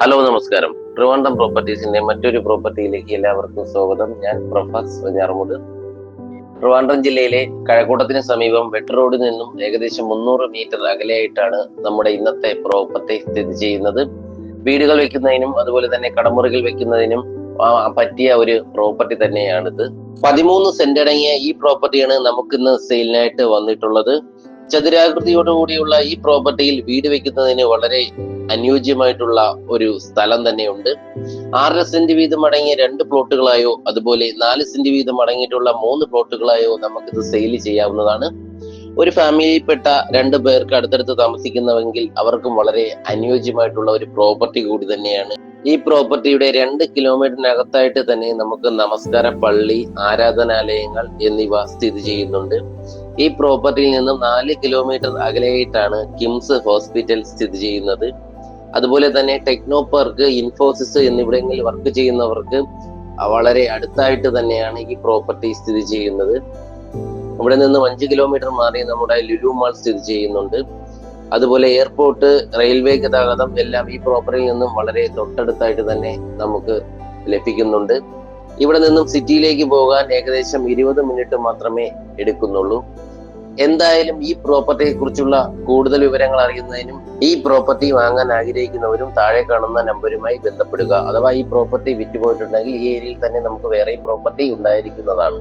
Hello, നമസ്കാരം. ട്രിവാൻഡ്രം പ്രോപ്പർട്ടീസിന്റെ മറ്റൊരു പ്രോപ്പർട്ടിയിലേക്ക് എല്ലാവർക്കും സ്വാഗതം. ഞാൻ പ്രൊഫസർ വെഞ്ഞാറമൂട്. ട്രിവാൻഡ്രം ജില്ലയിലെ കഴക്കൂട്ടത്തിന് സമീപം വെട്ട് റോഡിൽ നിന്നും ഏകദേശം 300 മീറ്റർ അകലെയായിട്ടാണ് നമ്മുടെ ഇന്നത്തെ പ്രോപ്പർട്ടി സ്ഥിതി ചെയ്യുന്നത്. വീടുകൾ വെക്കുന്നതിനും അതുപോലെ തന്നെ കടമുറികൾ വെക്കുന്നതിനും പറ്റിയ ഒരു പ്രോപ്പർട്ടി തന്നെയാണിത്. 13 സെന്റ് അടങ്ങിയ ഈ പ്രോപ്പർട്ടിയാണ് നമുക്കിന്ന് സെയിലിനായിട്ട് വന്നിട്ടുള്ളത്. ചതുരാകൃതിയോടുകൂടിയുള്ള ഈ പ്രോപ്പർട്ടിയിൽ വീട് വെക്കുന്നതിന് വളരെ അനുയോജ്യമായിട്ടുള്ള ഒരു സ്ഥലം തന്നെയുണ്ട്. 6.5 സെന്റ് വീതം അടങ്ങിയ 2 പ്ലോട്ടുകളായോ അതുപോലെ 4 സെന്റ് വീതം അടങ്ങിയിട്ടുള്ള 3 പ്ലോട്ടുകളായോ നമുക്കിത് സെയിൽ ചെയ്യാവുന്നതാണ്. ഒരു ഫാമിലിയിൽപ്പെട്ട 2 പേർക്ക് അടുത്തടുത്ത് താമസിക്കുന്നവെങ്കിൽ അവർക്കും വളരെ അനുയോജ്യമായിട്ടുള്ള ഒരു പ്രോപ്പർട്ടി കൂടി തന്നെയാണ്. ഈ പ്രോപ്പർട്ടിയുടെ 2 കിലോമീറ്ററിനകത്തായിട്ട് തന്നെ നമുക്ക് നമസ്കാര പള്ളി, ആരാധനാലയങ്ങൾ എന്നിവ സ്ഥിതി ചെയ്യുന്നുണ്ട്. ഈ പ്രോപ്പർട്ടിയിൽ നിന്നും 4 കിലോമീറ്റർ അകലെയായിട്ടാണ് കിംസ് ഹോസ്പിറ്റൽ സ്ഥിതി ചെയ്യുന്നത്. അതുപോലെ തന്നെ ടെക്നോ പാർക്ക്, ഇൻഫോസിസ് എന്നിവിടങ്ങളിൽ വർക്ക് ചെയ്യുന്നവർക്ക് വളരെ അടുത്തായിട്ട് തന്നെയാണ് ഈ പ്രോപ്പർട്ടി സ്ഥിതി ചെയ്യുന്നത്. ഇവിടെ നിന്നും 5 കിലോമീറ്റർ മാറി നമ്മുടെ ലുലു മാൾ സ്ഥിതി ചെയ്യുന്നുണ്ട്. അതുപോലെ എയർപോർട്ട്, റെയിൽവേ ഗതാഗതം എല്ലാം ഈ പ്രോപ്പർട്ടിയിൽ നിന്നും വളരെ തൊട്ടടുത്തായിട്ട് തന്നെ നമുക്ക് ലഭിക്കുന്നുണ്ട്. ഇവിടെ നിന്നും സിറ്റിയിലേക്ക് പോകാൻ ഏകദേശം 20 മിനിറ്റ് മാത്രമേ എടുക്കുന്നുള്ളൂ. എന്തായാലും ഈ പ്രോപ്പർട്ടിയെ കുറിച്ചുള്ള കൂടുതൽ വിവരങ്ങൾ അറിയുന്നതിനും ഈ പ്രോപ്പർട്ടി വാങ്ങാൻ ആഗ്രഹിക്കുന്നവരും താഴെ കാണുന്ന നമ്പറുമായി ബന്ധപ്പെടുക. അഥവാ ഈ പ്രോപ്പർട്ടി വിറ്റുപോയിട്ടുണ്ടെങ്കിൽ ഈ ഏരിയയിൽ തന്നെ നമുക്ക് വേറെ പ്രോപ്പർട്ടി ഉണ്ടായിരിക്കുന്നതാണ്.